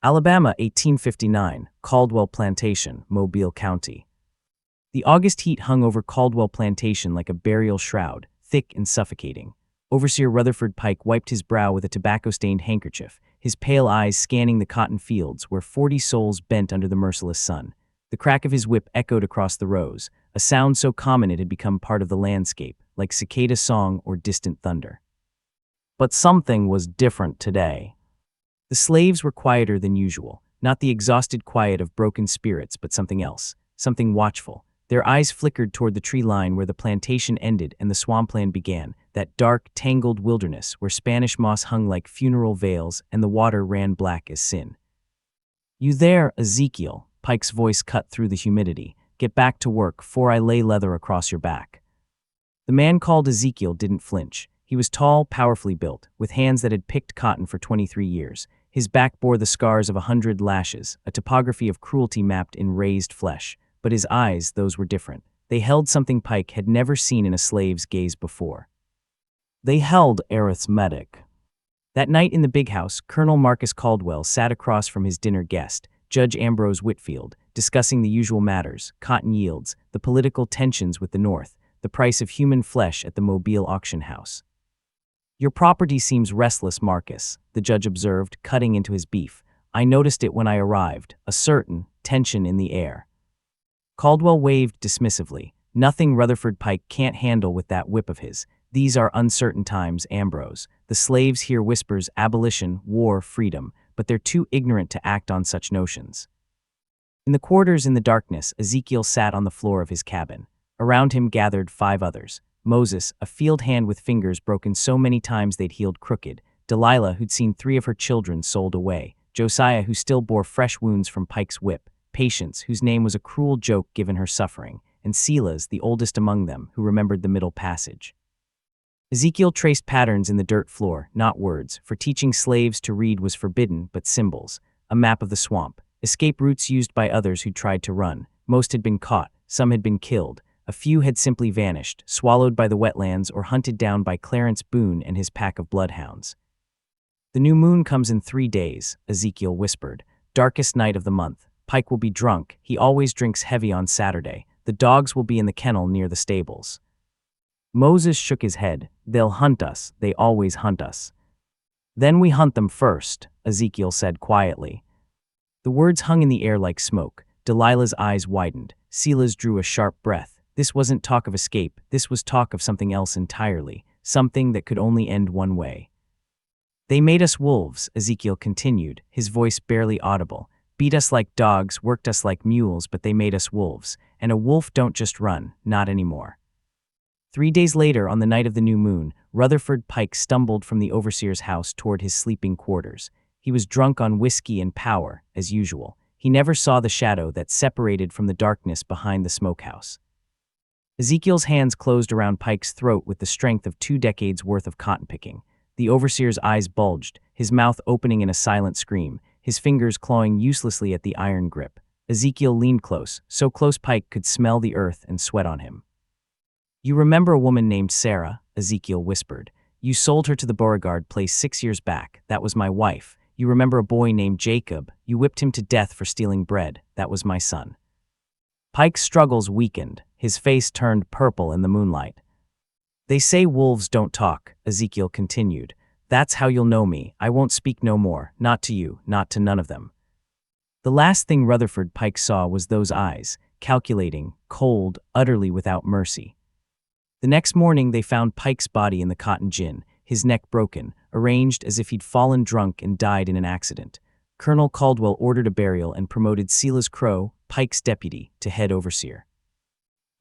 Alabama, 1859, Caldwell Plantation, Mobile County. The August heat hung over Caldwell Plantation like a burial shroud, thick and suffocating. Overseer Rutherford Pike wiped his brow with a tobacco-stained handkerchief, his pale eyes scanning the cotton fields where 40 souls bent under the merciless sun. The crack of his whip echoed across the rows, a sound so common it had become part of the landscape, like cicada song or distant thunder. But something was different today. The slaves were quieter than usual, not the exhausted quiet of broken spirits, but something else, something watchful. Their eyes flickered toward the tree line where the plantation ended and the swampland began, that dark, tangled wilderness where Spanish moss hung like funeral veils and the water ran black as sin. "You there, Ezekiel," Pike's voice cut through the humidity. "Get back to work, for I lay leather across your back." The man called Ezekiel didn't flinch. He was tall, powerfully built, with hands that had picked cotton for 23 years. His back bore the scars of 100 lashes, a topography of cruelty mapped in raised flesh. But his eyes, those were different. They held something Pike had never seen in a slave's gaze before. They held arithmetic. That night in the big house, Colonel Marcus Caldwell sat across from his dinner guest, Judge Ambrose Whitfield, discussing the usual matters: cotton yields, the political tensions with the North, the price of human flesh at the Mobile auction house. "Your property seems restless, Marcus," the judge observed, cutting into his beef. "I noticed it when I arrived, a certain tension in the air." Caldwell waved dismissively. "Nothing Rutherford Pike can't handle with that whip of his. These are uncertain times, Ambrose. The slaves hear whispers: abolition, war, freedom, but they're too ignorant to act on such notions." In the quarters in the darkness, Ezekiel sat on the floor of his cabin. Around him gathered 5 others. Moses, a field hand with fingers broken so many times they'd healed crooked. Delilah, who'd seen 3 of her children sold away. Josiah, who still bore fresh wounds from Pike's whip. Patience, whose name was a cruel joke given her suffering. And Silas, the oldest among them, who remembered the middle passage. Ezekiel traced patterns in the dirt floor, not words, for teaching slaves to read was forbidden, but symbols. A map of the swamp. Escape routes used by others who tried to run. Most had been caught, some had been killed. A few had simply vanished, swallowed by the wetlands or hunted down by Clarence Boone and his pack of bloodhounds. "The new moon comes in 3 days, Ezekiel whispered. "Darkest night of the month. Pike will be drunk. He always drinks heavy on Saturday. The dogs will be in the kennel near the stables." Moses shook his head. "They'll hunt us. They always hunt us." "Then we hunt them first," Ezekiel said quietly. The words hung in the air like smoke. Delilah's eyes widened. Silas drew a sharp breath. This wasn't talk of escape. This was talk of something else entirely, something that could only end one way. "They made us wolves," Ezekiel continued, his voice barely audible. "Beat us like dogs, worked us like mules, but they made us wolves. And a wolf don't just run, not anymore." 3 days later, on the night of the new moon, Rutherford Pike stumbled from the overseer's house toward his sleeping quarters. He was drunk on whiskey and power, as usual. He never saw the shadow that separated from the darkness behind the smokehouse. Ezekiel's hands closed around Pike's throat with the strength of 2 decades worth of cotton picking. The overseer's eyes bulged, his mouth opening in a silent scream, his fingers clawing uselessly at the iron grip. Ezekiel leaned close, so close Pike could smell the earth and sweat on him. "You remember a woman named Sarah?" Ezekiel whispered. "You sold her to the Beauregard place 6 years back. That was my wife. You remember a boy named Jacob? You whipped him to death for stealing bread. That was my son." Pike's struggles weakened. His face turned purple in the moonlight. "They say wolves don't talk," Ezekiel continued. "That's how you'll know me. I won't speak no more. Not to you, not to none of them." The last thing Rutherford Pike saw was those eyes, calculating, cold, utterly without mercy. The next morning they found Pike's body in the cotton gin, his neck broken, arranged as if he'd fallen drunk and died in an accident. Colonel Caldwell ordered a burial and promoted Silas Crow, Pike's deputy, to head overseer.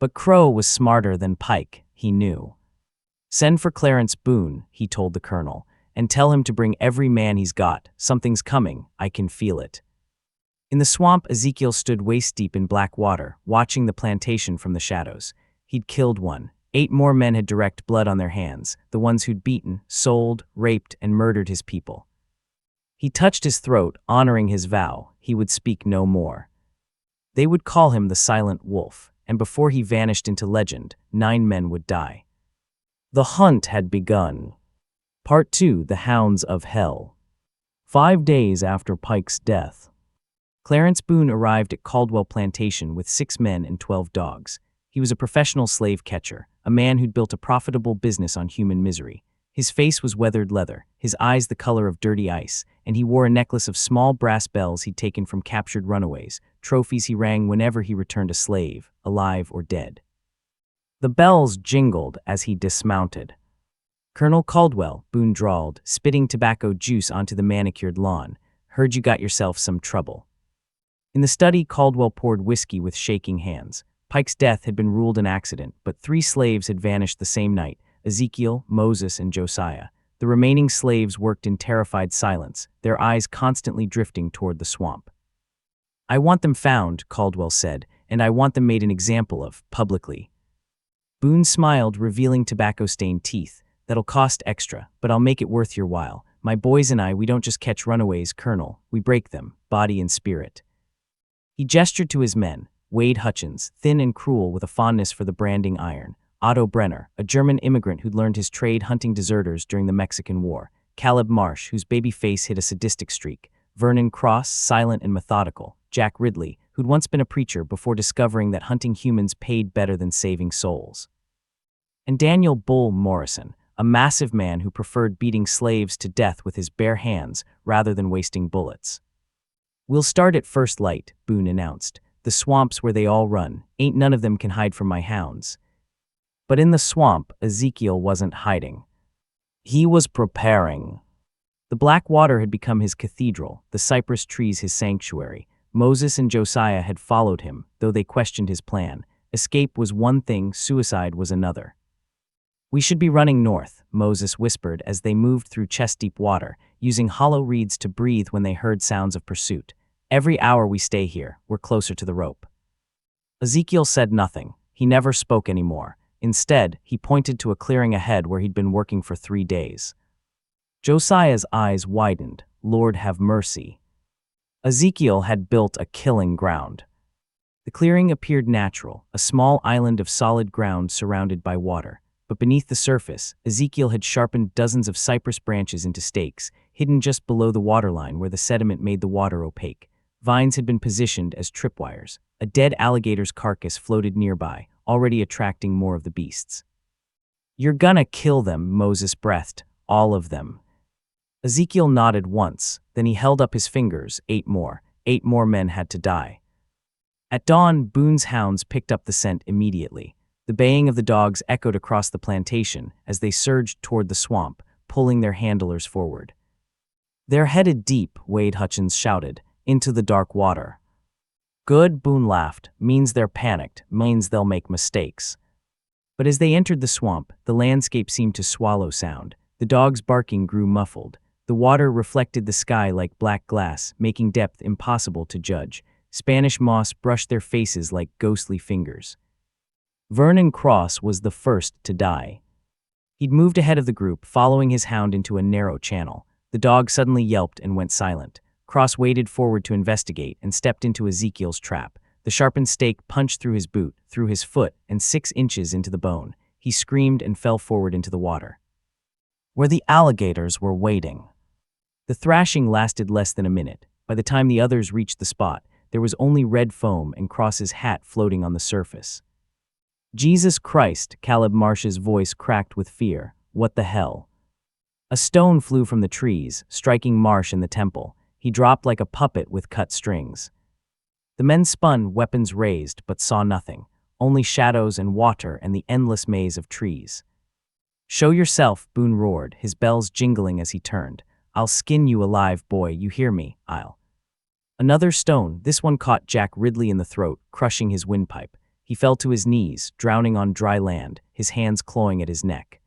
But Crow was smarter than Pike, he knew. "Send for Clarence Boone," he told the colonel, "and tell him to bring every man he's got. Something's coming, I can feel it." In the swamp, Ezekiel stood waist-deep in black water, watching the plantation from the shadows. He'd killed one. 8 more men had direct blood on their hands, the ones who'd beaten, sold, raped, and murdered his people. He touched his throat, honoring his vow. He would speak no more. They would call him the Silent Wolf, and before he vanished into legend, 9 men would die. The hunt had begun. Part 2: The Hounds of Hell. 5 days after Pike's death, Clarence Boone arrived at Caldwell Plantation with 6 men and 12 dogs. He was a professional slave catcher, a man who'd built a profitable business on human misery. His face was weathered leather, his eyes the color of dirty ice, and he wore a necklace of small brass bells he'd taken from captured runaways, trophies he rang whenever he returned a slave, alive or dead. The bells jingled as he dismounted. "Colonel Caldwell," Boone drawled, spitting tobacco juice onto the manicured lawn. "Heard you got yourself some trouble." In the study, Caldwell poured whiskey with shaking hands. Pike's death had been ruled an accident, but 3 slaves had vanished the same night: Ezekiel, Moses, and Josiah. The remaining slaves worked in terrified silence, their eyes constantly drifting toward the swamp. "I want them found," Caldwell said, "and I want them made an example of, publicly." Boone smiled, revealing tobacco-stained teeth. "That'll cost extra, but I'll make it worth your while. My boys and we don't just catch runaways, Colonel. We break them, body and spirit." He gestured to his men: Wade Hutchins, thin and cruel with a fondness for the branding iron; Otto Brenner, a German immigrant who'd learned his trade hunting deserters during the Mexican War; Caleb Marsh, whose baby face hid a sadistic streak; Vernon Cross, silent and methodical; Jack Ridley, who'd once been a preacher before discovering that hunting humans paid better than saving souls; and Daniel Bull Morrison, a massive man who preferred beating slaves to death with his bare hands rather than wasting bullets. "We'll start at first light," Boone announced. "The swamp's where they all run. Ain't none of them can hide from my hounds." But in the swamp, Ezekiel wasn't hiding. He was preparing. The black water had become his cathedral, the cypress trees his sanctuary. Moses and Josiah had followed him, though they questioned his plan. Escape was one thing, suicide was another. "We should be running north," Moses whispered as they moved through chest-deep water, using hollow reeds to breathe when they heard sounds of pursuit. "Every hour we stay here, we're closer to the rope." Ezekiel said nothing. He never spoke anymore. Instead, he pointed to a clearing ahead where he'd been working for 3 days. Josiah's eyes widened. "Lord have mercy." Ezekiel had built a killing ground. The clearing appeared natural, a small island of solid ground surrounded by water. But beneath the surface, Ezekiel had sharpened dozens of cypress branches into stakes, hidden just below the waterline where the sediment made the water opaque. Vines had been positioned as tripwires. A dead alligator's carcass floated nearby, already attracting more of the beasts. "You're gonna kill them," Moses breathed. "All of them." Ezekiel nodded once, then he held up his fingers. 8 more. 8 more men had to die. At dawn, Boone's hounds picked up the scent immediately. The baying of the dogs echoed across the plantation as they surged toward the swamp, pulling their handlers forward. "They're headed deep," Wade Hutchins shouted, "into the dark water." "Good," Boone laughed. "Means they're panicked, means they'll make mistakes." But as they entered the swamp, the landscape seemed to swallow sound. The dogs' barking grew muffled. The water reflected the sky like black glass, making depth impossible to judge. Spanish moss brushed their faces like ghostly fingers. Vernon Cross was the first to die. He'd moved ahead of the group, following his hound into a narrow channel. The dog suddenly yelped and went silent. Cross waded forward to investigate and stepped into Ezekiel's trap. The sharpened stake punched through his boot, through his foot, and 6 inches into the bone. He screamed and fell forward into the water, where the alligators were waiting. The thrashing lasted less than a minute. By the time the others reached the spot, there was only red foam and Cross's hat floating on the surface. "Jesus Christ," Caleb Marsh's voice cracked with fear. "What the hell?" A stone flew from the trees, striking Marsh in the temple. He dropped like a puppet with cut strings. The men spun, weapons raised, but saw nothing. Only shadows and water and the endless maze of trees. "Show yourself," Boone roared, his bells jingling as he turned. "I'll skin you alive, boy, you hear me, I'll." Another stone, this one caught Jack Ridley in the throat, crushing his windpipe. He fell to his knees, drowning on dry land, his hands clawing at his neck.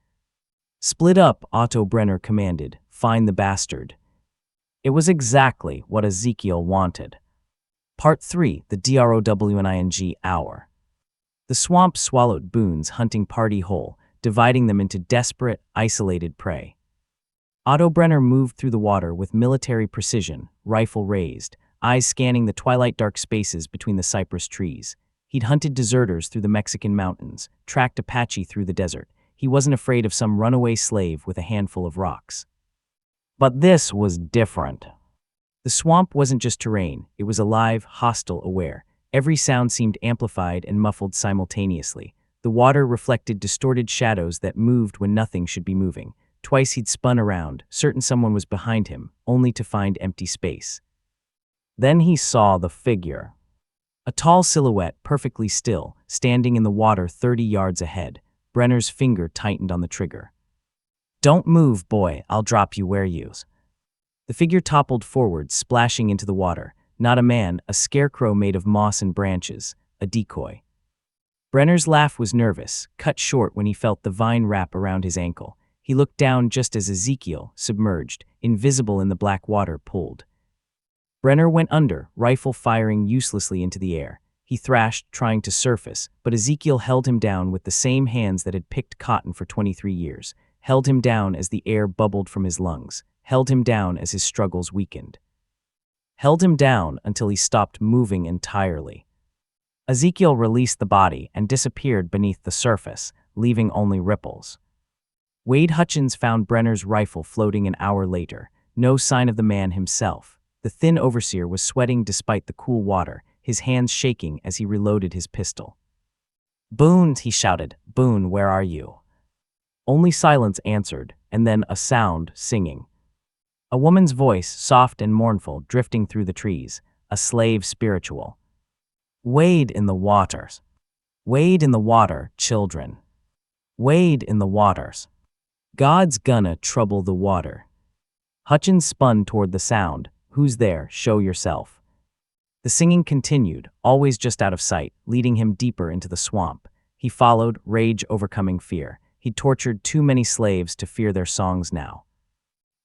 "Split up," Otto Brenner commanded. "Find the bastard." It was exactly what Ezekiel wanted. Part 3, the DROWNING hour. The swamp swallowed Boone's hunting party whole, dividing them into desperate, isolated prey. Otto Brenner moved through the water with military precision, rifle raised, eyes scanning the twilight-dark spaces between the cypress trees. He'd hunted deserters through the Mexican mountains, tracked Apache through the desert. He wasn't afraid of some runaway slave with a handful of rocks. But this was different. The swamp wasn't just terrain, it was alive, hostile, aware. Every sound seemed amplified and muffled simultaneously. The water reflected distorted shadows that moved when nothing should be moving. Twice he'd spun around, certain someone was behind him, only to find empty space. Then he saw the figure. A tall silhouette, perfectly still, standing in the water 30 yards ahead. Brenner's finger tightened on the trigger. "Don't move, boy, I'll drop you where you's." The figure toppled forward, splashing into the water. Not a man, a scarecrow made of moss and branches, a decoy. Brenner's laugh was nervous, cut short when he felt the vine wrap around his ankle. He looked down just as Ezekiel, submerged, invisible in the black water, pulled. Brenner went under, rifle firing uselessly into the air. He thrashed, trying to surface, but Ezekiel held him down with the same hands that had picked cotton for 23 years, held him down as the air bubbled from his lungs, held him down as his struggles weakened. Held him down until he stopped moving entirely. Ezekiel released the body and disappeared beneath the surface, leaving only ripples. Wade Hutchins found Brenner's rifle floating an hour later, no sign of the man himself. The thin overseer was sweating despite the cool water, his hands shaking as he reloaded his pistol. "Boone," he shouted. "Boone, where are you?" Only silence answered, and then a sound, singing. A woman's voice, soft and mournful, drifting through the trees, a slave spiritual. "Wade in the waters. Wade in the water, children. Wade in the waters. God's gonna trouble the water." Hutchins spun toward the sound. "Who's there? Show yourself." The singing continued, always just out of sight, leading him deeper into the swamp. He followed, rage overcoming fear. He'd tortured too many slaves to fear their songs now.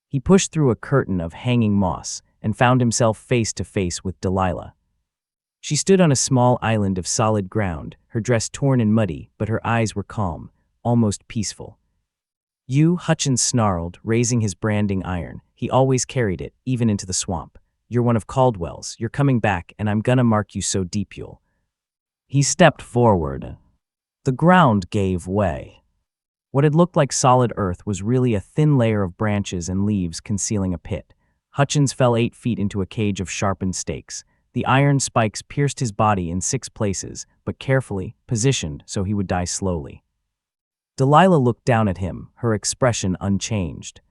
He pushed through a curtain of hanging moss and found himself face to face with Delilah. She stood on a small island of solid ground, her dress torn and muddy, but her eyes were calm, almost peaceful. "You," Hutchins snarled, raising his branding iron. He always carried it, even into the swamp. "You're one of Caldwell's. You're coming back, and I'm gonna mark you so deep you'll." He stepped forward. The ground gave way. What had looked like solid earth was really a thin layer of branches and leaves concealing a pit. Hutchins fell 8 feet into a cage of sharpened stakes. The iron spikes pierced his body in 6 places, but carefully, positioned so he would die slowly. Delilah looked down at him, her expression unchanged.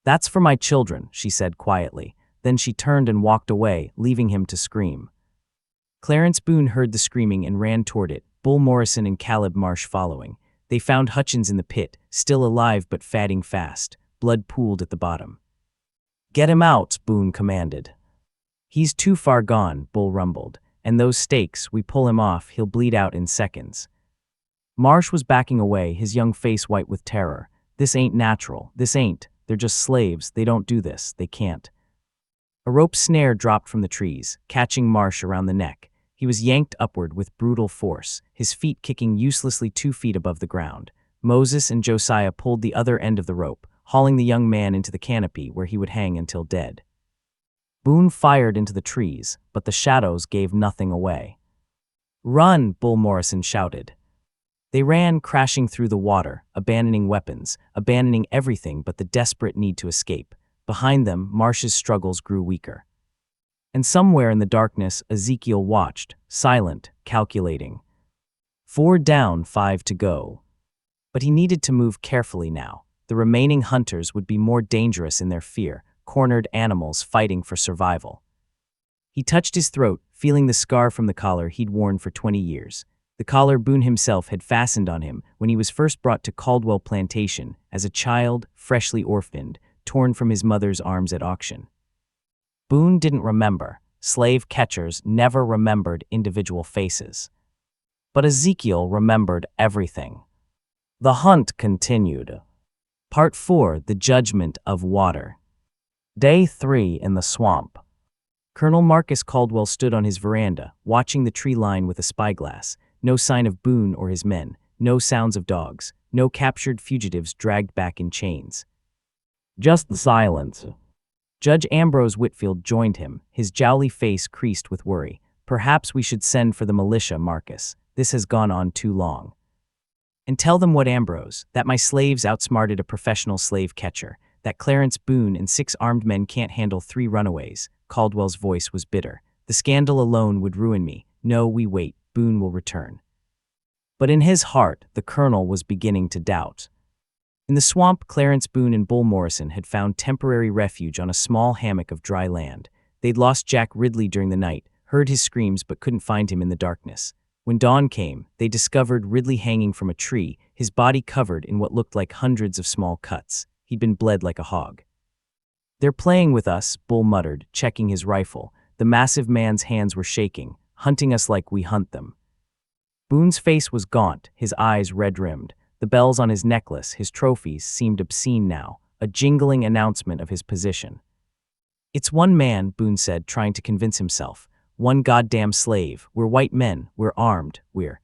"That's for my children," she said quietly. Then she turned and walked away, leaving him to scream. Clarence Boone heard the screaming and ran toward it, Bull Morrison and Caleb Marsh following. They found Hutchins in the pit, still alive but fatting fast. Blood pooled at the bottom. "Get him out," Boone commanded. "He's too far gone," Bull rumbled. "And those stakes, we pull him off, he'll bleed out in seconds." Marsh was backing away, his young face white with terror. "This ain't natural. This ain't. They're just slaves. They don't do this. They can't." A rope snare dropped from the trees, catching Marsh around the neck. He was yanked upward with brutal force, his feet kicking uselessly 2 feet above the ground. Moses and Josiah pulled the other end of the rope, hauling the young man into the canopy where he would hang until dead. Boone fired into the trees, but the shadows gave nothing away. "Run!" Bull Morrison shouted. They ran, crashing through the water, abandoning weapons, abandoning everything but the desperate need to escape. Behind them, Marsh's struggles grew weaker. And somewhere in the darkness, Ezekiel watched, silent, calculating. 4 down, 5 to go. But he needed to move carefully now. The remaining hunters would be more dangerous in their fear, cornered animals fighting for survival. He touched his throat, feeling the scar from the collar he'd worn for 20 years. The collar Boone himself had fastened on him when he was first brought to Caldwell Plantation as a child, freshly orphaned, torn from his mother's arms at auction. Boone didn't remember. Slave catchers never remembered individual faces. But Ezekiel remembered everything. The hunt continued. Part 4, The Judgment of Water. Day 3 in the swamp. Colonel Marcus Caldwell stood on his veranda, watching the tree line with a spyglass. No sign of Boone or his men, no sounds of dogs, no captured fugitives dragged back in chains. Just the silence. Judge Ambrose Whitfield joined him, his jowly face creased with worry. "Perhaps we should send for the militia, Marcus. This has gone on too long." "And tell them what, Ambrose, that my slaves outsmarted a professional slave catcher, that Clarence Boone and 6 armed men can't handle 3 runaways," Caldwell's voice was bitter. "The scandal alone would ruin me. No, we wait. Boone will return." But in his heart, the colonel was beginning to doubt. In the swamp, Clarence Boone and Bull Morrison had found temporary refuge on a small hammock of dry land. They'd lost Jack Ridley during the night, heard his screams but couldn't find him in the darkness. When dawn came, they discovered Ridley hanging from a tree, his body covered in what looked like hundreds of small cuts. He'd been bled like a hog. "They're playing with us," Bull muttered, checking his rifle. The massive man's hands were shaking, hunting us like we hunt them. Boone's face was gaunt, his eyes red-rimmed. The bells on his necklace, his trophies, seemed obscene now, a jingling announcement of his position. "It's one man," Boone said, trying to convince himself. "One goddamn slave. We're white men. We're armed. We're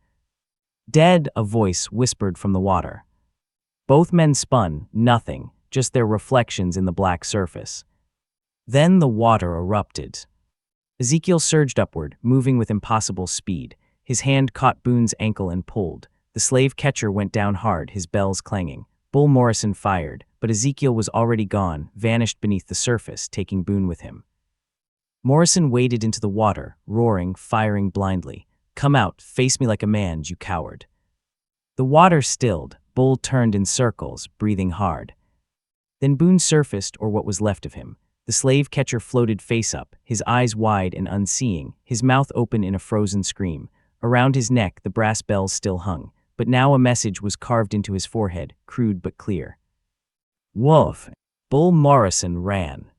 dead," a voice whispered from the water. Both men spun, nothing, just their reflections in the black surface. Then the water erupted. Ezekiel surged upward, moving with impossible speed. His hand caught Boone's ankle and pulled. The slave catcher went down hard, his bells clanging. Bull Morrison fired, but Ezekiel was already gone, vanished beneath the surface, taking Boone with him. Morrison waded into the water, roaring, firing blindly. "Come out, face me like a man, you coward." The water stilled. Bull turned in circles, breathing hard. Then Boone surfaced, or what was left of him. The slave catcher floated face up, his eyes wide and unseeing, his mouth open in a frozen scream. Around his neck, the brass bells still hung, but now a message was carved into his forehead, crude but clear. "Wolf." Bull Morrison ran.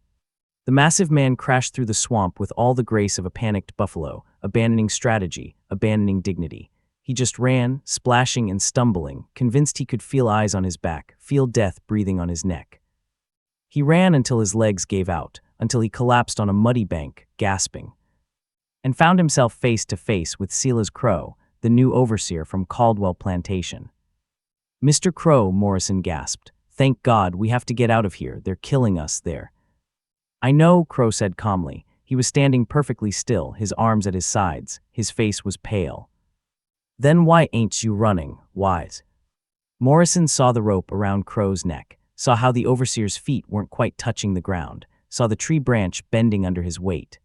The massive man crashed through the swamp with all the grace of a panicked buffalo, abandoning strategy, abandoning dignity. He just ran, splashing and stumbling, convinced he could feel eyes on his back, feel death breathing on his neck. He ran until his legs gave out, until he collapsed on a muddy bank, gasping, and found himself face to face with Silas Crow, the new overseer from Caldwell Plantation. "Mr. Crow," Morrison gasped. "Thank God, we have to get out of here. They're killing us there." "I know," Crow said calmly. He was standing perfectly still, his arms at his sides. His face was pale. "Then why ain't you running? Why?" Morrison saw the rope around Crow's neck, saw how the overseer's feet weren't quite touching the ground, saw the tree branch bending under his weight.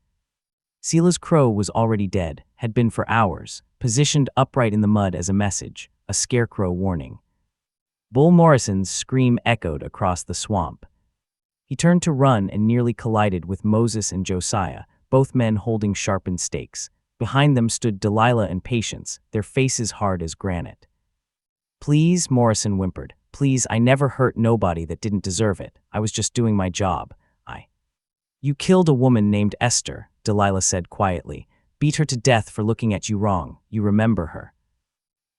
Silas Crow was already dead, had been for hours, positioned upright in the mud as a message, a scarecrow warning. Bull Morrison's scream echoed across the swamp. He turned to run and nearly collided with Moses and Josiah, both men holding sharpened stakes. Behind them stood Delilah and Patience, their faces hard as granite. "Please," Morrison whimpered. "Please, I never hurt nobody that didn't deserve it. I was just doing my job. You killed a woman named Esther," Delilah said quietly. "Beat her to death for looking at you wrong. You remember her."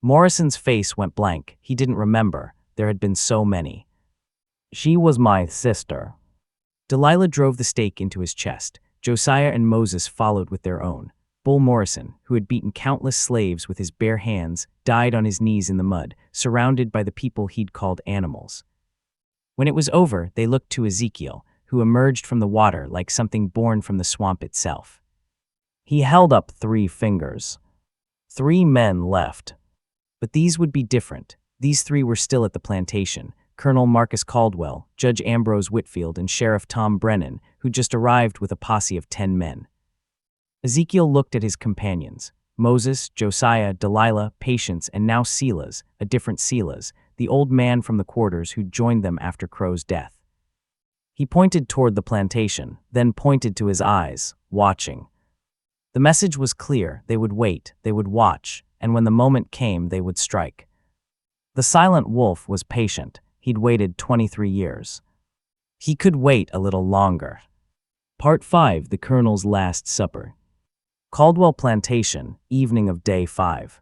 Morrison's face went blank. He didn't remember. There had been so many. "She was my sister." Delilah drove the stake into his chest. Josiah and Moses followed with their own. Bull Morrison, who had beaten countless slaves with his bare hands, died on his knees in the mud, surrounded by the people he'd called animals. When it was over, they looked to Ezekiel, who emerged from the water like something born from the swamp itself. He held up 3 fingers. 3 men left. But these would be different. These 3 were still at the plantation. Colonel Marcus Caldwell, Judge Ambrose Whitfield, and Sheriff Tom Brennan, who just arrived with a posse of 10 men. Ezekiel looked at his companions. Moses, Josiah, Delilah, Patience, and now Silas, a different Silas, the old man from the quarters who'd joined them after Crow's death. He pointed toward the plantation, then pointed to his eyes, watching. The message was clear. They would wait, they would watch, and when the moment came, they would strike. The silent wolf was patient. He'd waited 23 years. He could wait a little longer. Part 5, The Colonel's Last Supper. Caldwell Plantation, evening of day 5.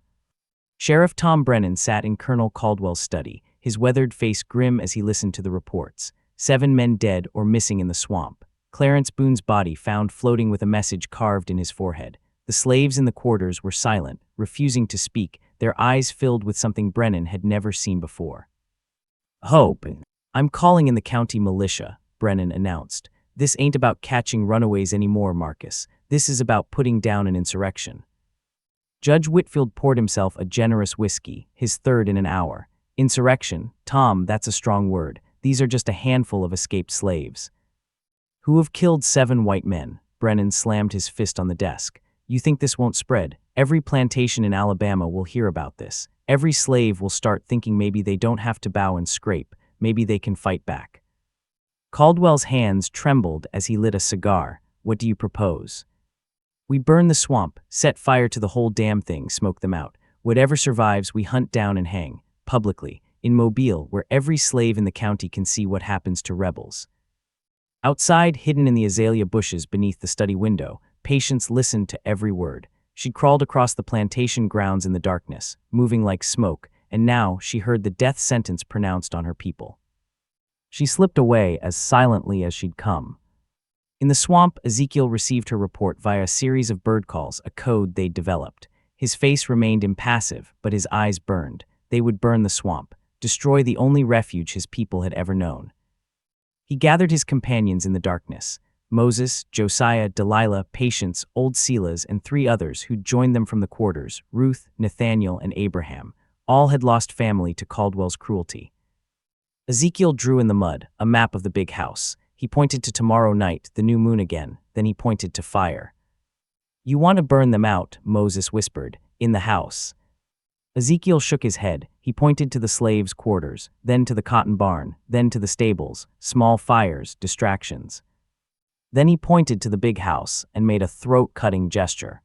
Sheriff Tom Brennan sat in Colonel Caldwell's study, his weathered face grim as he listened to the reports. 7 men dead or missing in the swamp. Clarence Boone's body found floating with a message carved in his forehead. The slaves in the quarters were silent, refusing to speak, their eyes filled with something Brennan had never seen before. "Hope. I'm calling in the county militia," Brennan announced. "This ain't about catching runaways anymore, Marcus. This is about putting down an insurrection." Judge Whitfield poured himself a generous whiskey, his third in an hour. "Insurrection? Tom, that's a strong word. These are just a handful of escaped slaves who have killed 7 white men. Brennan slammed his fist on the desk. You think this won't spread? Every plantation in Alabama will hear about this. Every slave will start thinking maybe they don't have to bow and scrape. Maybe they can fight back. Caldwell's hands trembled as he lit a cigar. What do you propose? We burn the swamp, set fire to the whole damn thing, smoke them out. Whatever survives, we hunt down and hang, publicly, in Mobile, where every slave in the county can see what happens to rebels. Outside, hidden in the azalea bushes beneath the study window, Patience listened to every word. She crawled across the plantation grounds in the darkness, moving like smoke, and now she heard the death sentence pronounced on her people. She slipped away as silently as she'd come. In the swamp, Ezekiel received her report via a series of bird calls, a code they'd developed. His face remained impassive, but his eyes burned. They would burn the swamp, destroy the only refuge his people had ever known. He gathered his companions in the darkness. Moses, Josiah, Delilah, Patience, old Silas, and 3 others who'd joined them from the quarters, Ruth, Nathaniel, and Abraham. All had lost family to Caldwell's cruelty. Ezekiel drew in the mud a map of the big house. He pointed to tomorrow night, the new moon again, then he pointed to fire. You want to burn them out, Moses whispered, in the house. Ezekiel shook his head. He pointed to the slaves' quarters, then to the cotton barn, then to the stables, small fires, distractions. Then he pointed to the big house and made a throat-cutting gesture.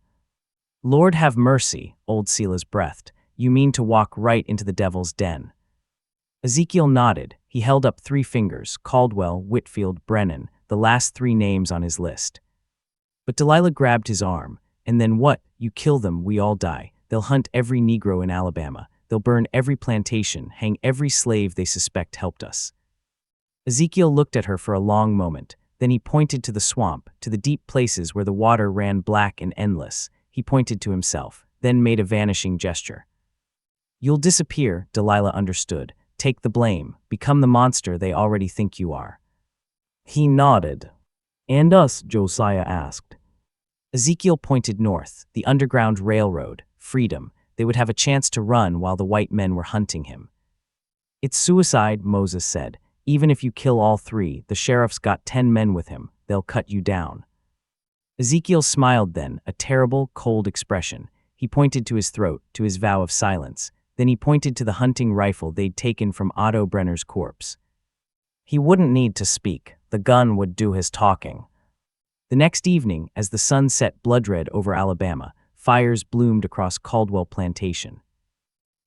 Lord have mercy, old Silas breathed. You mean to walk right into the devil's den. Ezekiel nodded. He held up 3 fingers, Caldwell, Whitfield, Brennan, the last 3 names on his list. But Delilah grabbed his arm. And then what? You kill them, we all die. They'll hunt every Negro in Alabama. They'll burn every plantation, hang every slave they suspect helped us. Ezekiel looked at her for a long moment. Then he pointed to the swamp, to the deep places where the water ran black and endless. He pointed to himself, then made a vanishing gesture. You'll disappear, Delilah understood. Take the blame. Become the monster they already think you are. He nodded. And us? Josiah asked. Ezekiel pointed north, the Underground Railroad, freedom. They would have a chance to run while the white men were hunting him. It's suicide, Moses said. Even if you kill all 3, the sheriff's got 10 men with him. They'll cut you down. Ezekiel smiled then, a terrible, cold expression. He pointed to his throat, to his vow of silence. Then he pointed to the hunting rifle they'd taken from Otto Brenner's corpse. He wouldn't need to speak. The gun would do his talking. The next evening, as the sun set blood-red over Alabama, fires bloomed across Caldwell Plantation.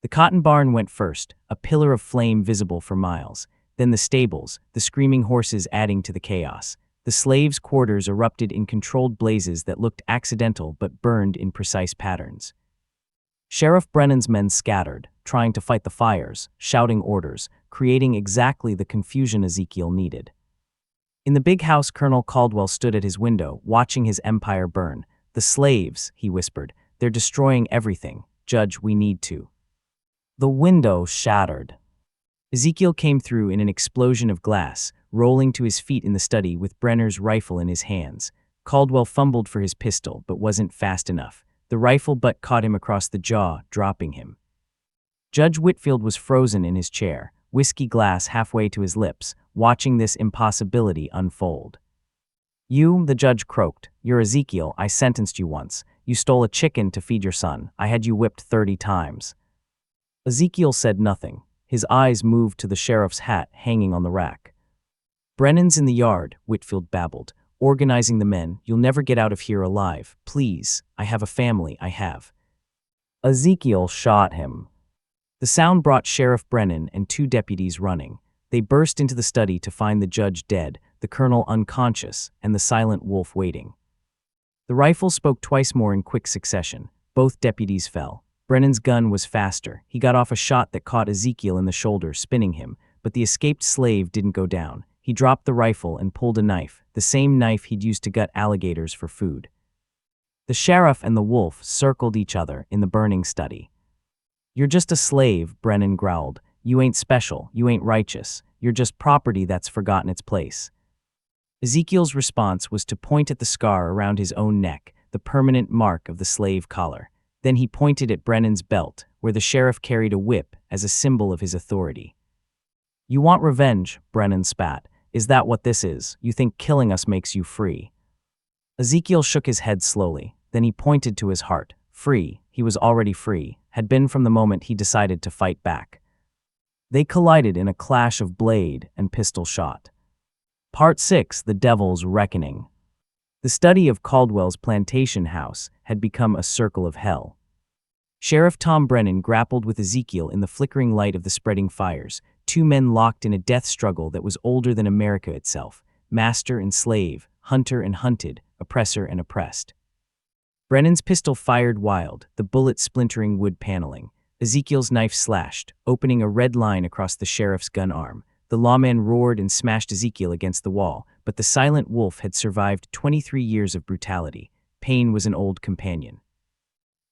The cotton barn went first, a pillar of flame visible for miles. Then the stables, the screaming horses adding to the chaos. The slaves' quarters erupted in controlled blazes that looked accidental but burned in precise patterns. Sheriff Brennan's men scattered, trying to fight the fires, shouting orders, creating exactly the confusion Ezekiel needed. In the big house, Colonel Caldwell stood at his window, watching his empire burn. The slaves, he whispered, they're destroying everything. Judge, we need to. The window shattered. Ezekiel came through in an explosion of glass, rolling to his feet in the study with Brenner's rifle in his hands. Caldwell fumbled for his pistol, but wasn't fast enough. The rifle butt caught him across the jaw, dropping him. Judge Whitfield was frozen in his chair, whiskey glass halfway to his lips, watching this impossibility unfold. You, the judge croaked. You're Ezekiel. I sentenced you once. You stole a chicken to feed your son. I had you whipped 30 times. Ezekiel said nothing. His eyes moved to the sheriff's hat hanging on the rack. Brennan's in the yard, Whitfield babbled, organizing the men. You'll never get out of here alive. Please, I have a family, I have. Ezekiel shot him. The sound brought Sheriff Brennan and 2 deputies running. They burst into the study to find the judge dead, the colonel unconscious, and the silent wolf waiting. The rifle spoke twice more in quick succession. Both deputies fell. Brennan's gun was faster. He got off a shot that caught Ezekiel in the shoulder, spinning him, but the escaped slave didn't go down. He dropped the rifle and pulled a knife, the same knife he'd used to gut alligators for food. The sheriff and the wolf circled each other in the burning study. You're just a slave, Brennan growled. You ain't special, you ain't righteous. You're just property that's forgotten its place. Ezekiel's response was to point at the scar around his own neck, the permanent mark of the slave collar. Then he pointed at Brennan's belt, where the sheriff carried a whip as a symbol of his authority. You want revenge, Brennan spat. Is that what this is? You think killing us makes you free? Ezekiel shook his head slowly. Then he pointed to his heart. Free, he was already free, had been from the moment he decided to fight back. They collided in a clash of blade and pistol shot. Part 6: The Devil's Reckoning. The study of Caldwell's plantation house had become a circle of hell. Sheriff Tom Brennan grappled with Ezekiel in the flickering light of the spreading fires, two men locked in a death struggle that was older than America itself, master and slave, hunter and hunted, oppressor and oppressed. Brennan's pistol fired wild, the bullet splintering wood paneling. Ezekiel's knife slashed, opening a red line across the sheriff's gun arm. The lawman roared and smashed Ezekiel against the wall, but the silent wolf had survived 23 years of brutality. Pain was an old companion.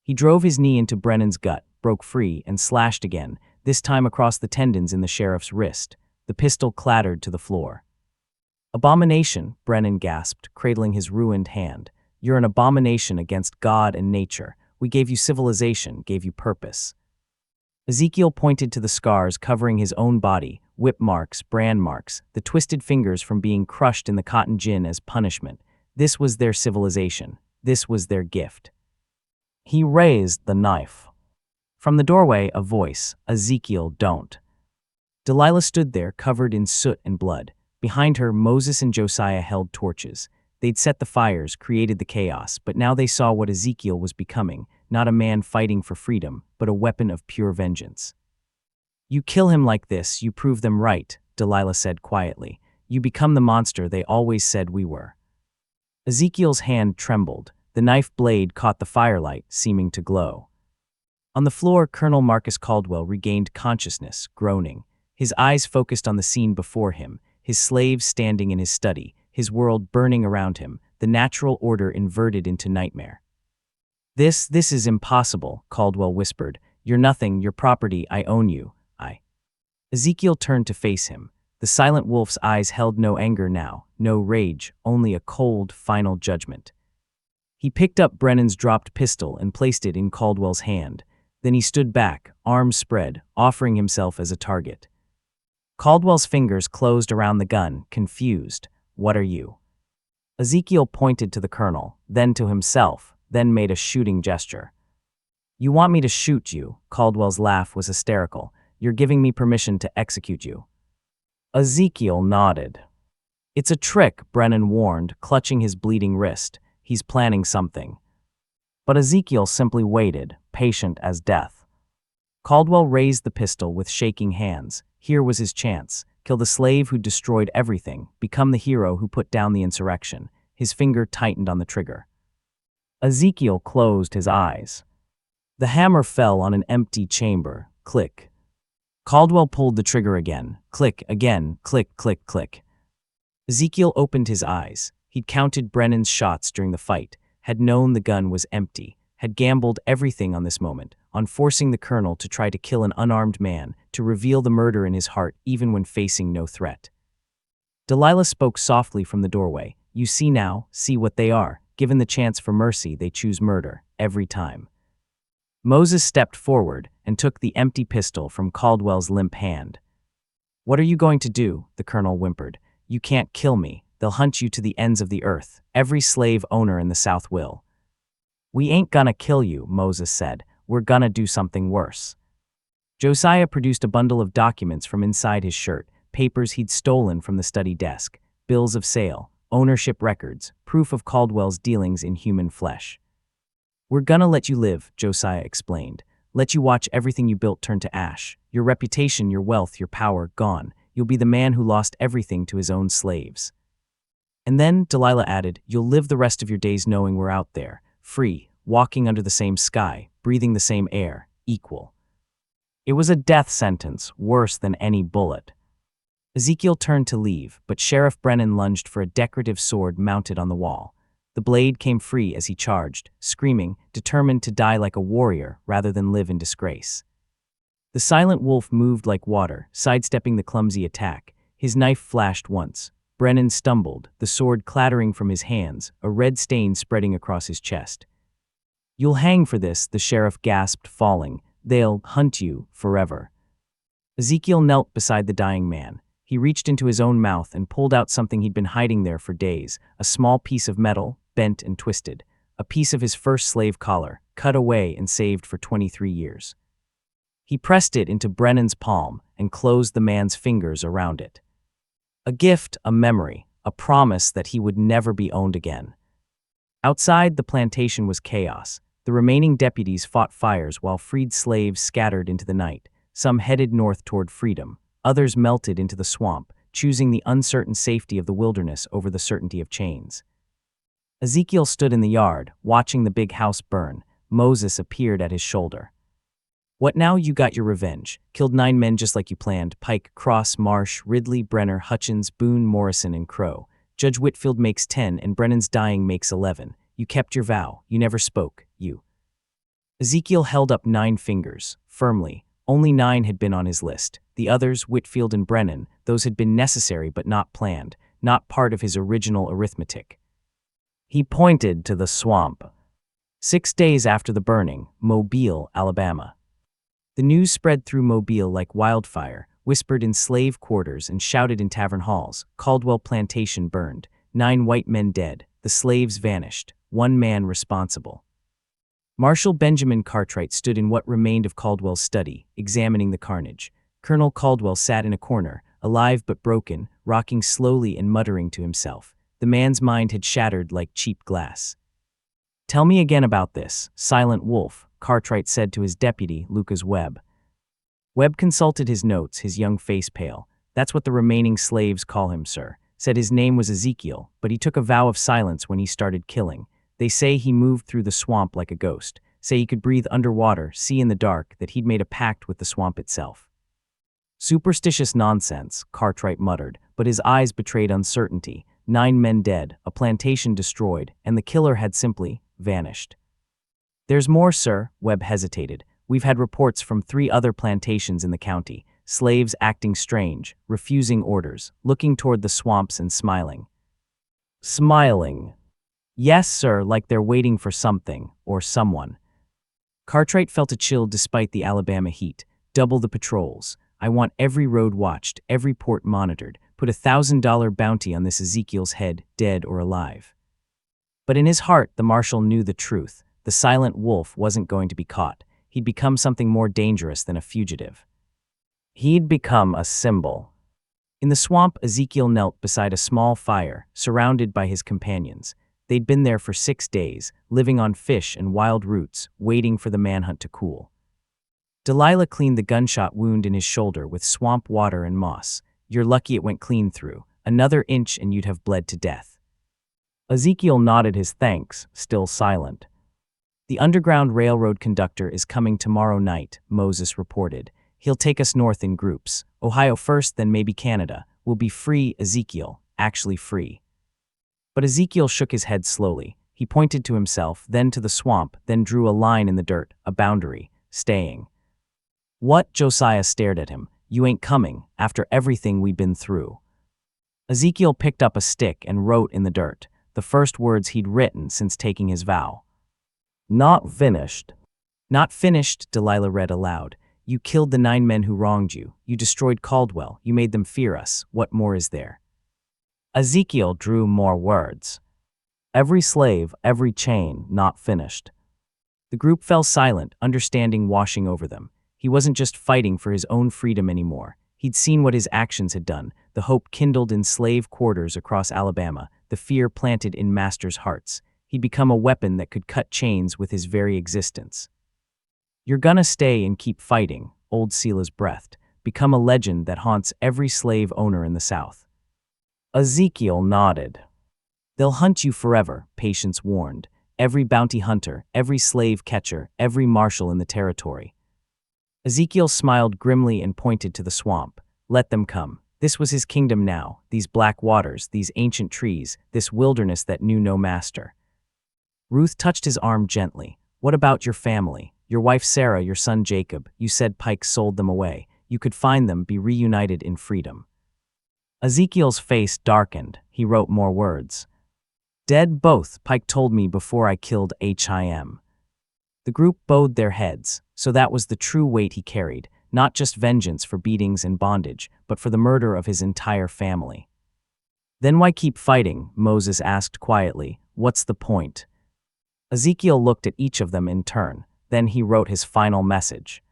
He drove his knee into Brennan's gut, broke free, and slashed again, this time across the tendons in the sheriff's wrist. The pistol clattered to the floor. "Abomination," Brennan gasped, cradling his ruined hand. "You're an abomination against God and nature. We gave you civilization, gave you purpose." Ezekiel pointed to the scars covering his own body, whip marks, brand marks, the twisted fingers from being crushed in the cotton gin as punishment. This was their civilization. This was their gift. He raised the knife. From the doorway, a voice: "Ezekiel, don't." Delilah stood there, covered in soot and blood. Behind her, Moses and Josiah held torches. They'd set the fires, created the chaos, but now they saw what Ezekiel was becoming, not a man fighting for freedom, but a weapon of pure vengeance. "You kill him like this, you prove them right," Delilah said quietly. "You become the monster they always said we were." Ezekiel's hand trembled. The knife blade caught the firelight, seeming to glow. On the floor, Colonel Marcus Caldwell regained consciousness, groaning. His eyes focused on the scene before him, his slaves standing in his study, his world burning around him, the natural order inverted into nightmare. This is impossible," Caldwell whispered. "You're nothing, you're property, I own you, I." Ezekiel turned to face him. The silent wolf's eyes held no anger now, no rage, only a cold, final judgment. He picked up Brennan's dropped pistol and placed it in Caldwell's hand. Then he stood back, arms spread, offering himself as a target. Caldwell's fingers closed around the gun, confused. "What are you?" Ezekiel pointed to the colonel, then to himself, then made a shooting gesture. "You want me to shoot you?" Caldwell's laugh was hysterical. "You're giving me permission to execute you." Ezekiel nodded. "It's a trick," Brennan warned, clutching his bleeding wrist. "He's planning something." But Ezekiel simply waited, patient as death. Caldwell raised the pistol with shaking hands. Here was his chance. Kill the slave who destroyed everything, become the hero who put down the insurrection. His finger tightened on the trigger. Ezekiel closed his eyes. The hammer fell on an empty chamber. Click. Caldwell pulled the trigger again. Click again. Click, click, click. Ezekiel opened his eyes. He'd counted Brennan's shots during the fight, had known the gun was empty, had gambled everything on this moment, on forcing the colonel to try to kill an unarmed man, to reveal the murder in his heart even when facing no threat. Delilah spoke softly from the doorway. "You see now, see what they are. Given the chance for mercy, they choose murder, every time." Moses stepped forward and took the empty pistol from Caldwell's limp hand. "What are you going to do?" the colonel whimpered. "You can't kill me. They'll hunt you to the ends of the earth. Every slave owner in the South will." "We ain't gonna kill you," Moses said. "We're gonna do something worse." Josiah produced a bundle of documents from inside his shirt, papers he'd stolen from the study desk, bills of sale, ownership records, proof of Caldwell's dealings in human flesh. "We're gonna let you live," Josiah explained. "Let you watch everything you built turn to ash. Your reputation, your wealth, your power, gone. You'll be the man who lost everything to his own slaves." And then, Delilah added, "You'll live the rest of your days knowing we're out there, free, walking under the same sky, breathing the same air, equal." It was a death sentence, worse than any bullet. Ezekiel turned to leave, but Sheriff Brennan lunged for a decorative sword mounted on the wall. The blade came free as he charged, screaming, determined to die like a warrior rather than live in disgrace. The silent wolf moved like water, sidestepping the clumsy attack. His knife flashed once. Brennan stumbled, the sword clattering from his hands, a red stain spreading across his chest. "You'll hang for this," the sheriff gasped, falling. "They'll hunt you forever." Ezekiel knelt beside the dying man. He reached into his own mouth and pulled out something he'd been hiding there for days, a small piece of metal, bent and twisted, a piece of his first slave collar, cut away and saved for 23 years. He pressed it into Brennan's palm and closed the man's fingers around it. A gift, a memory, a promise that he would never be owned again. Outside, the plantation was chaos. The remaining deputies fought fires while freed slaves scattered into the night. Some headed north toward freedom. Others melted into the swamp, choosing the uncertain safety of the wilderness over the certainty of chains. Ezekiel stood in the yard, watching the big house burn. Moses appeared at his shoulder. "What now? You got your revenge. Killed 9 men just like you planned. Pike, Cross, Marsh, Ridley, Brenner, Hutchins, Boone, Morrison, and Crow. Judge Whitfield makes 10 and Brennan's dying makes 11. You kept your vow. You never spoke. You." Ezekiel held up 9 fingers, firmly. Only 9 had been on his list. The others, Whitfield and Brennan, those had been necessary but not planned, not part of his original arithmetic. He pointed to the swamp. 6 days after the burning, Mobile, Alabama. The news spread through Mobile like wildfire, whispered in slave quarters and shouted in tavern halls. Caldwell Plantation burned. 9 white men dead. The slaves vanished. 1 man responsible. Marshal Benjamin Cartwright stood in what remained of Caldwell's study, examining the carnage. Colonel Caldwell sat in a corner, alive but broken, rocking slowly and muttering to himself. The man's mind had shattered like cheap glass. "Tell me again about this, Silent Wolf," Cartwright said to his deputy, Lucas Webb. Webb consulted his notes, his young face pale. "That's what the remaining slaves call him, sir. Said his name was Ezekiel, but he took a vow of silence when he started killing. They say he moved through the swamp like a ghost. Say he could breathe underwater, see in the dark, that he'd made a pact with the swamp itself." "Superstitious nonsense," Cartwright muttered, but his eyes betrayed uncertainty. 9 men dead, a plantation destroyed, and the killer had simply vanished. "There's more, sir," Webb hesitated. "We've had reports from 3 other plantations in the county. Slaves acting strange, refusing orders, looking toward the swamps and smiling." "Smiling?" "Yes, sir, like they're waiting for something, or someone." Cartwright felt a chill despite the Alabama heat. "Double the patrols. I want every road watched, every port monitored. Put a $1,000 bounty on this Ezekiel's head, dead or alive." But in his heart, the marshal knew the truth. The Silent Wolf wasn't going to be caught. He'd become something more dangerous than a fugitive. He'd become a symbol. In the swamp, Ezekiel knelt beside a small fire, surrounded by his companions. They'd been there for 6 days, living on fish and wild roots, waiting for the manhunt to cool. Delilah cleaned the gunshot wound in his shoulder with swamp water and moss. "You're lucky it went clean through. Another inch and you'd have bled to death." Ezekiel nodded his thanks, still silent. "The Underground Railroad conductor is coming tomorrow night," Moses reported. "He'll take us north in groups. Ohio first, then maybe Canada. We'll be free, Ezekiel, actually free." But Ezekiel shook his head slowly. He pointed to himself, then to the swamp, then drew a line in the dirt, a boundary, staying. "What?" Josiah stared at him. "You ain't coming, after everything we've been through." Ezekiel picked up a stick and wrote in the dirt, the first words he'd written since taking his vow. "Not finished." "Not finished," Delilah read aloud. "You killed the 9 men who wronged you. You destroyed Caldwell. You made them fear us. What more is there?" Ezekiel drew more words. "Every slave, every chain, not finished." The group fell silent, understanding washing over them. He wasn't just fighting for his own freedom anymore. He'd seen what his actions had done, the hope kindled in slave quarters across Alabama, the fear planted in masters' hearts. He'd become a weapon that could cut chains with his very existence. "You're gonna stay and keep fighting," old Silas breathed, "become a legend that haunts every slave owner in the South." Ezekiel nodded. "They'll hunt you forever," Patience warned. "Every bounty hunter, every slave catcher, every marshal in the territory." Ezekiel smiled grimly and pointed to the swamp. Let them come. This was his kingdom now, these black waters, these ancient trees, this wilderness that knew no master. Ruth touched his arm gently. "What about your family? Your wife Sarah, your son Jacob? You said Pike sold them away. You could find them, be reunited in freedom." Ezekiel's face darkened. He wrote more words. "Dead both, Pike told me before I killed him." The group bowed their heads, so that was the true weight he carried, not just vengeance for beatings and bondage, but for the murder of his entire family. "Then why keep fighting?" Moses asked quietly. What's the point? Ezekiel looked at each of them in turn. Then he wrote his final message.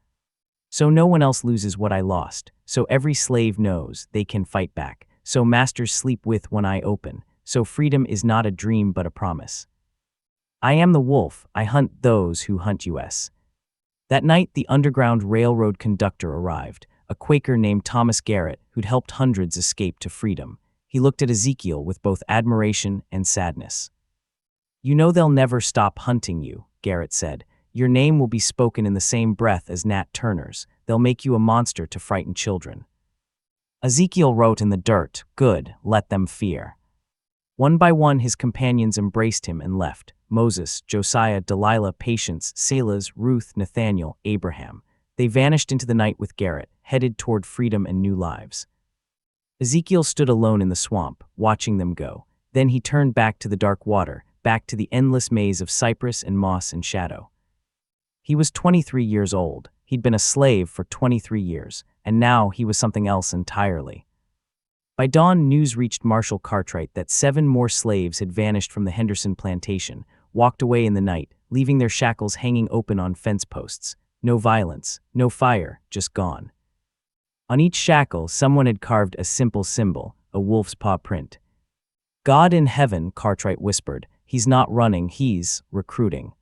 So no one else loses what I lost. So every slave knows they can fight back. So masters sleep with one eye open. So freedom is not a dream but a promise. I am the wolf. I hunt those who hunt us. That night, the Underground Railroad conductor arrived, a Quaker named Thomas Garrett who'd helped hundreds escape to freedom. He looked at Ezekiel with both admiration and sadness. You know they'll never stop hunting you, Garrett said. Your name will be spoken in the same breath as Nat Turner's. They'll make you a monster to frighten children. Ezekiel wrote in the dirt, Good, let them fear. One by one his companions embraced him and left. Moses, Josiah, Delilah, Patience, Selahs, Ruth, Nathaniel, Abraham. They vanished into the night with Garrett, headed toward freedom and new lives. Ezekiel stood alone in the swamp, watching them go. Then he turned back to the dark water, back to the endless maze of cypress and moss and shadow. He was 23 years old. He'd been a slave for 23 years, and now he was something else entirely. By dawn, news reached Marshall Cartwright that 7 more slaves had vanished from the Henderson plantation, walked away in the night, leaving their shackles hanging open on fence posts. No violence, no fire, just gone. On each shackle, someone had carved a simple symbol, a wolf's paw print. God in heaven, Cartwright whispered, he's not running, he's recruiting.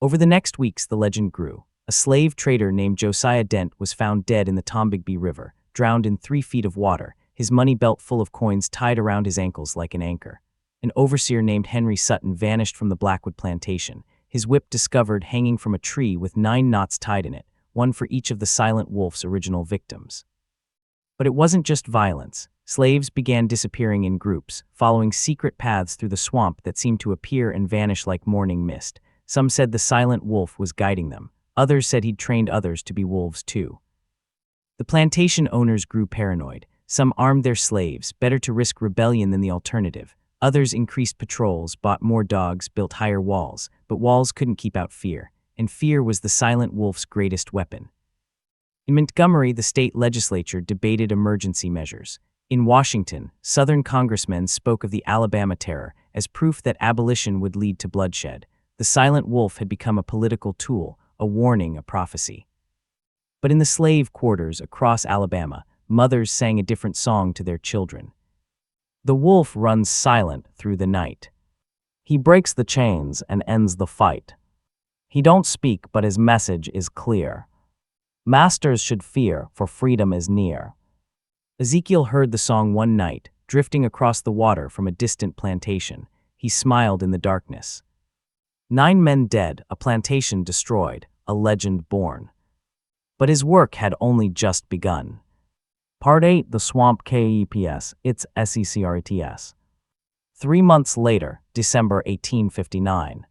Over the next weeks, the legend grew. A slave trader named Josiah Dent was found dead in the Tombigbee River, drowned in 3 feet of water, his money belt full of coins tied around his ankles like an anchor. An overseer named Henry Sutton vanished from the Blackwood plantation, his whip discovered hanging from a tree with 9 knots tied in it, one for each of the Silent Wolf's original victims. But it wasn't just violence. Slaves began disappearing in groups, following secret paths through the swamp that seemed to appear and vanish like morning mist. Some said the Silent Wolf was guiding them. Others said he'd trained others to be wolves too. The plantation owners grew paranoid. Some armed their slaves, better to risk rebellion than the alternative. Others increased patrols, bought more dogs, built higher walls. But walls couldn't keep out fear, and fear was the Silent Wolf's greatest weapon. In Montgomery, the state legislature debated emergency measures. In Washington, Southern congressmen spoke of the Alabama Terror as proof that abolition would lead to bloodshed. The Silent Wolf had become a political tool, a warning, a prophecy. But in the slave quarters across Alabama, mothers sang a different song to their children. The wolf runs silent through the night. He breaks the chains and ends the fight. He don't speak, but his message is clear. Masters should fear, for freedom is near. Ezekiel heard the song one night, drifting across the water from a distant plantation. He smiled in the darkness. 9 men dead, a plantation destroyed, a legend born. But his work had only just begun. Part 8, The Swamp KEPS, it's SECRETS. 3 months later, December 1859.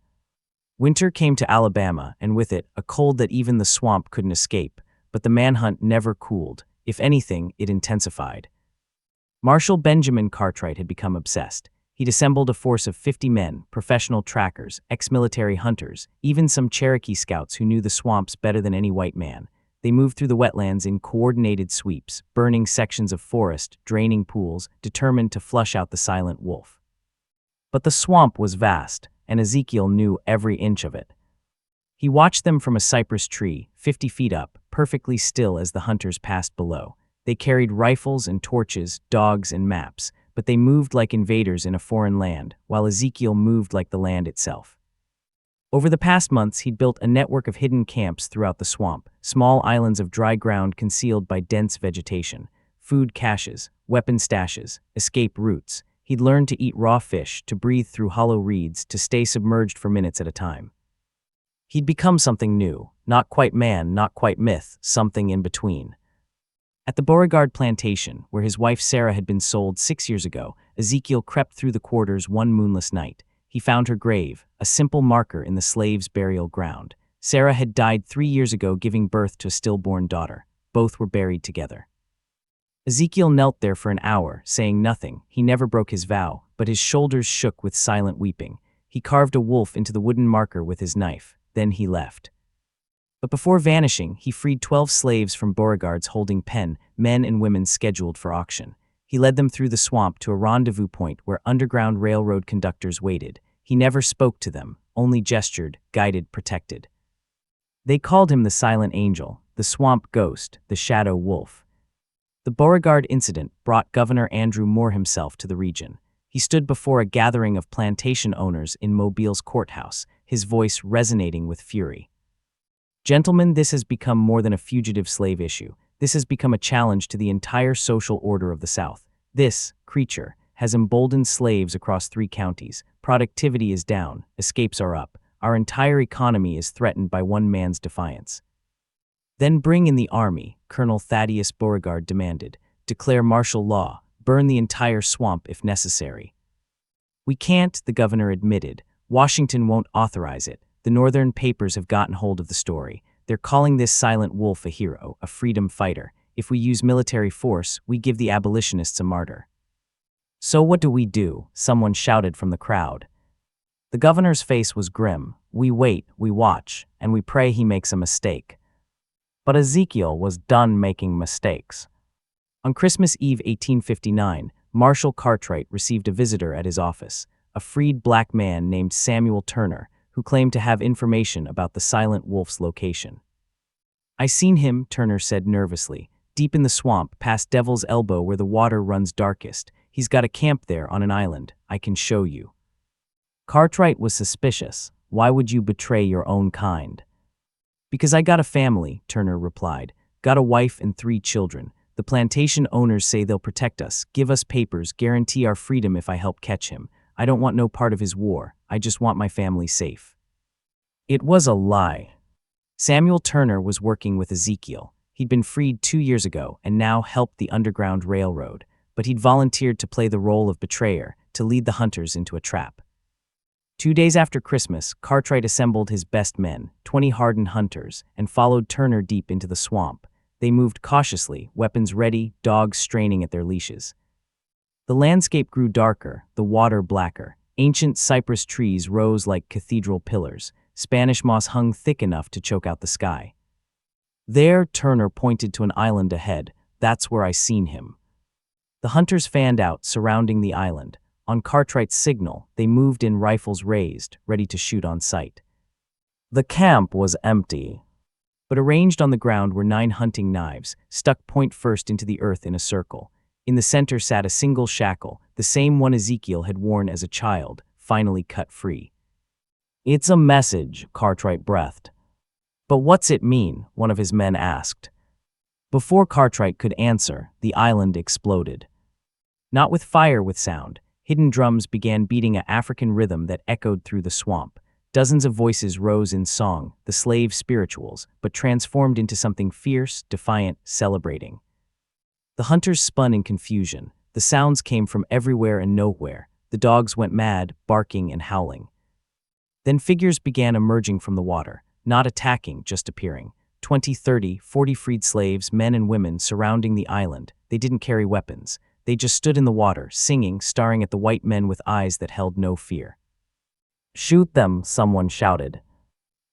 Winter came to Alabama, and with it, a cold that even the swamp couldn't escape, but the manhunt never cooled. If anything, it intensified. Marshal Benjamin Cartwright had become obsessed. He'd assembled a force of 50 men, professional trackers, ex-military hunters, even some Cherokee scouts who knew the swamps better than any white man. They moved through the wetlands in coordinated sweeps, burning sections of forest, draining pools, determined to flush out the Silent Wolf. But the swamp was vast, and Ezekiel knew every inch of it. He watched them from a cypress tree, 50 feet up, perfectly still as the hunters passed below. They carried rifles and torches, dogs and maps, but they moved like invaders in a foreign land, while Ezekiel moved like the land itself. Over the past months, he'd built a network of hidden camps throughout the swamp, small islands of dry ground concealed by dense vegetation, food caches, weapon stashes, escape routes. He'd learned to eat raw fish, to breathe through hollow reeds, to stay submerged for minutes at a time. He'd become something new, not quite man, not quite myth, something in between. At the Beauregard plantation, where his wife Sarah had been sold 6 years ago, Ezekiel crept through the quarters one moonless night. He found her grave, a simple marker in the slaves' burial ground. Sarah had died 3 years ago, giving birth to a stillborn daughter. Both were buried together. Ezekiel knelt there for an hour, saying nothing. He never broke his vow, but his shoulders shook with silent weeping. He carved a wolf into the wooden marker with his knife. Then he left. But before vanishing, he freed 12 slaves from Beauregard's holding pen, men and women scheduled for auction. He led them through the swamp to a rendezvous point where Underground Railroad conductors waited. He never spoke to them, only gestured, guided, protected. They called him the Silent Angel, the Swamp Ghost, the Shadow Wolf. The Beauregard incident brought Governor Andrew Moore himself to the region. He stood before a gathering of plantation owners in Mobile's courthouse, his voice resonating with fury. Gentlemen, this has become more than a fugitive slave issue. This has become a challenge to the entire social order of the South. This creature has emboldened slaves across 3 counties. Productivity is down, escapes are up. Our entire economy is threatened by one man's defiance. Then bring in the army, Colonel Thaddeus Beauregard demanded. Declare martial law, burn the entire swamp if necessary. We can't, the governor admitted. Washington won't authorize it. The northern papers have gotten hold of the story. They're calling this Silent Wolf a hero, a freedom fighter. If we use military force, we give the abolitionists a martyr. So what do? Someone shouted from the crowd. The governor's face was grim. We wait, we watch, and we pray he makes a mistake. But Ezekiel was done making mistakes. On Christmas Eve 1859, Marshal Cartwright received a visitor at his office, a freed black man named Samuel Turner, who claimed to have information about the Silent Wolf's location. I seen him, Turner said nervously, deep in the swamp past Devil's Elbow where the water runs darkest. He's got a camp there on an island. I can show you. Cartwright was suspicious. Why would you betray your own kind? Because I got a family, Turner replied. Got a wife and 3 children. The plantation owners say they'll protect us, give us papers, guarantee our freedom if I help catch him. I don't want no part of his war. I just want my family safe. It was a lie. Samuel Turner was working with Ezekiel. He'd been freed 2 years ago and now helped the Underground Railroad, but he'd volunteered to play the role of betrayer, to lead the hunters into a trap. 2 days after Christmas, Cartwright assembled his best men, 20 hardened hunters, and followed Turner deep into the swamp. They moved cautiously, weapons ready, dogs straining at their leashes. The landscape grew darker, the water blacker. Ancient cypress trees rose like cathedral pillars. Spanish moss hung thick enough to choke out the sky. There, Turner pointed to an island ahead. That's where I seen him. The hunters fanned out, surrounding the island. On Cartwright's signal, they moved in, rifles raised, ready to shoot on sight. The camp was empty, but arranged on the ground were 9 hunting knives, stuck point first into the earth in a circle. In the center sat a single shackle, the same one Ezekiel had worn as a child, finally cut free. It's a message, Cartwright breathed. But what's it mean? One of his men asked. Before Cartwright could answer, the island exploded. Not with fire, with sound. Hidden drums began beating an African rhythm that echoed through the swamp. Dozens of voices rose in song, the slave spirituals, but transformed into something fierce, defiant, celebrating. The hunters spun in confusion. The sounds came from everywhere and nowhere. The dogs went mad, barking and howling. Then figures began emerging from the water, not attacking, just appearing. 20, 30, 40 freed slaves, men and women, surrounding the island. They didn't carry weapons. They just stood in the water, singing, staring at the white men with eyes that held no fear. Shoot them, someone shouted.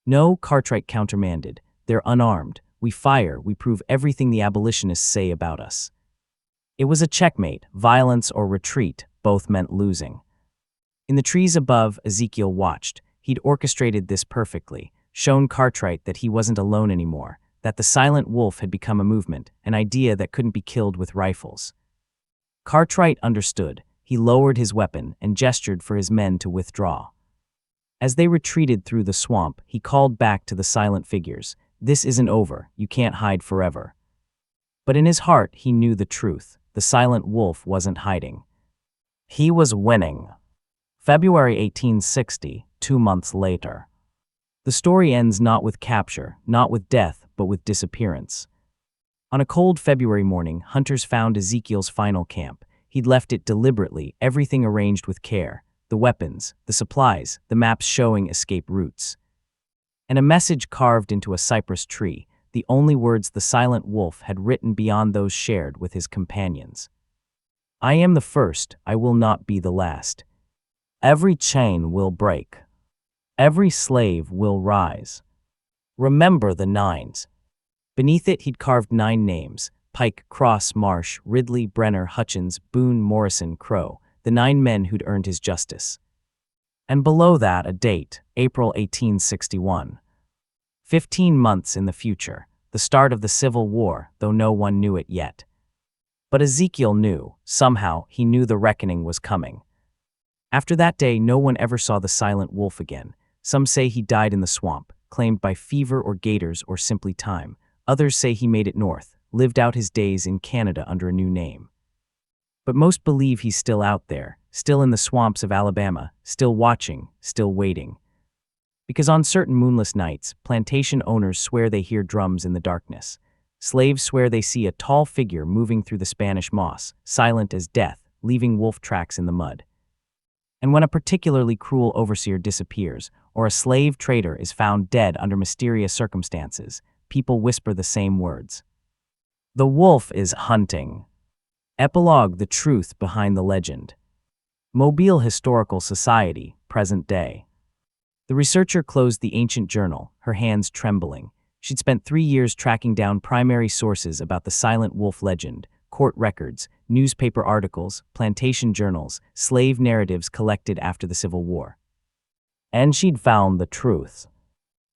No, Cartwright countermanded. They're unarmed. We fire, we prove everything the abolitionists say about us. It was a checkmate. Violence or retreat, both meant losing. In the trees above, Ezekiel watched. He'd orchestrated this perfectly, shown Cartwright that he wasn't alone anymore, that the Silent Wolf had become a movement, an idea that couldn't be killed with rifles. Cartwright understood. He lowered his weapon and gestured for his men to withdraw. As they retreated through the swamp, he called back to the silent figures. This isn't over. You can't hide forever. But in his heart, he knew the truth. The Silent Wolf wasn't hiding. He was winning. February 1860, 2 months later. The story ends not with capture, not with death, but with disappearance. On a cold February morning, hunters found Ezekiel's final camp. He'd left it deliberately, everything arranged with care. The weapons, the supplies, the maps showing escape routes. And a message carved into a cypress tree, the only words the Silent Wolf had written beyond those shared with his companions. I am the first, I will not be the last. Every chain will break. Every slave will rise. Remember the 9s. Beneath it he'd carved 9 names: Pike, Cross, Marsh, Ridley, Brenner, Hutchins, Boone, Morrison, Crow, the 9 men who'd earned his justice. And below that, a date, April 1861. 15 months in the future, the start of the Civil War, though no one knew it yet. But Ezekiel knew, somehow, he knew the reckoning was coming. After that day, no one ever saw the silent wolf again. Some say he died in the swamp, claimed by fever or gators or simply time. Others say he made it north, lived out his days in Canada under a new name. But most believe he's still out there, still in the swamps of Alabama, still watching, still waiting. Because on certain moonless nights, plantation owners swear they hear drums in the darkness. Slaves swear they see a tall figure moving through the Spanish moss, silent as death, leaving wolf tracks in the mud. And when a particularly cruel overseer disappears, or a slave trader is found dead under mysterious circumstances, people whisper the same words. The wolf is hunting. Epilogue: the truth behind the legend. Mobile Historical Society, present day. The researcher closed the ancient journal, her hands trembling. She'd spent 3 years tracking down primary sources about the silent wolf legend, court records, newspaper articles, plantation journals, slave narratives collected after the Civil War. And she'd found the truth.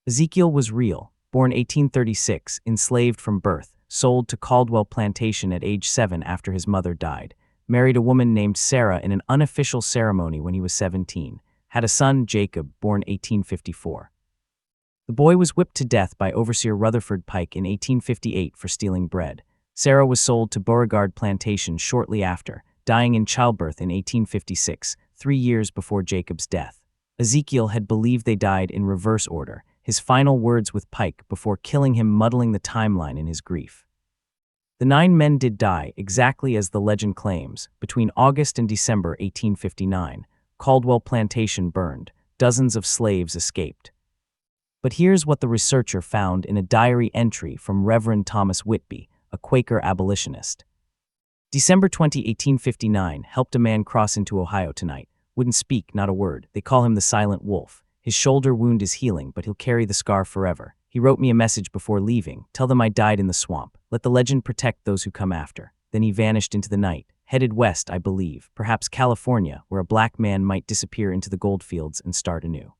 Ezekiel was real, born 1836, enslaved from birth, sold to Caldwell Plantation at age 7 after his mother died, married a woman named Sarah in an unofficial ceremony when he was 17, had a son, Jacob, born 1854. The boy was whipped to death by Overseer Rutherford Pike in 1858 for stealing bread. Sarah was sold to Beauregard Plantation shortly after, dying in childbirth in 1856, 3 years before Jacob's death. Ezekiel had believed they died in reverse order, his final words with Pike before killing him muddling the timeline in his grief. The 9 men did die, exactly as the legend claims. Between August and December 1859, Caldwell Plantation burned, dozens of slaves escaped. But here's what the researcher found in a diary entry from Reverend Thomas Whitby, a Quaker abolitionist. December 20, 1859, helped a man cross into Ohio tonight. Wouldn't speak, not a word. They call him the Silent Wolf. His shoulder wound is healing, but he'll carry the scar forever. He wrote me a message before leaving. Tell them I died in the swamp. Let the legend protect those who come after. Then he vanished into the night, headed west, I believe, perhaps California, where a black man might disappear into the goldfields and start anew.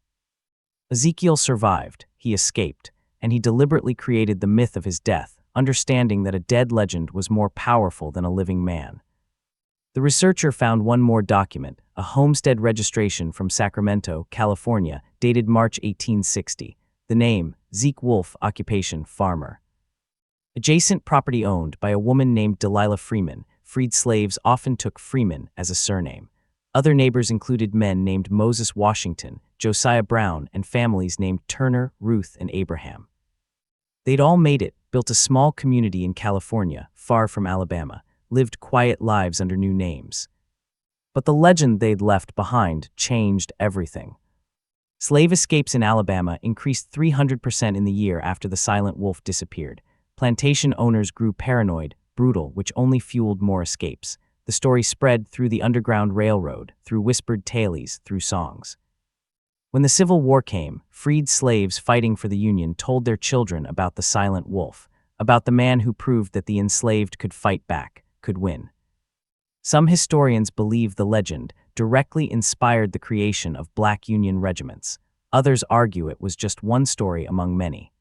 Ezekiel survived. He escaped, and he deliberately created the myth of his death, understanding that a dead legend was more powerful than a living man. The researcher found one more document, a homestead registration from Sacramento, California, dated March 1860. The name, Zeke Wolf, occupation, farmer. Adjacent property owned by a woman named Delilah Freeman. Freed slaves often took Freeman as a surname. Other neighbors included men named Moses Washington, Josiah Brown, and families named Turner, Ruth, and Abraham. They'd all made it, built a small community in California, far from Alabama, lived quiet lives under new names. But the legend they'd left behind changed everything. Slave escapes in Alabama increased 300% in the year after the Silent Wolf disappeared. Plantation owners grew paranoid, brutal, which only fueled more escapes. The story spread through the Underground Railroad, through whispered tales, through songs. When the Civil War came, freed slaves fighting for the Union told their children about the Silent Wolf, about the man who proved that the enslaved could fight back, could win. Some historians believe the legend directly inspired the creation of black Union regiments. Others argue it was just one story among many.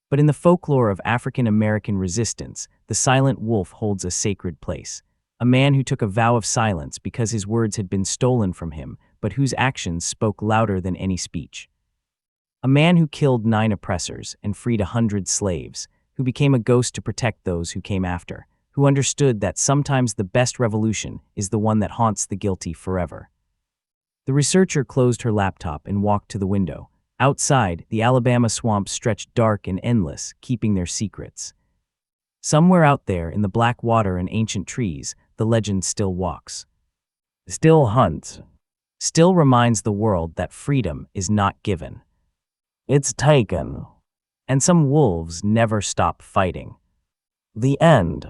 But in the folklore of African American resistance, the Silent Wolf holds a sacred place. A man who took a vow of silence because his words had been stolen from him, but whose actions spoke louder than any speech. A man who killed 9 oppressors and freed 100 slaves, who became a ghost to protect those who came after, who understood that sometimes the best revolution is the one that haunts the guilty forever. The researcher closed her laptop and walked to the window. Outside, the Alabama swamps stretched dark and endless, keeping their secrets. Somewhere out there in the black water and ancient trees, the legend still walks. Still hunts. Still reminds the world that freedom is not given. It's taken. And some wolves never stop fighting. The end.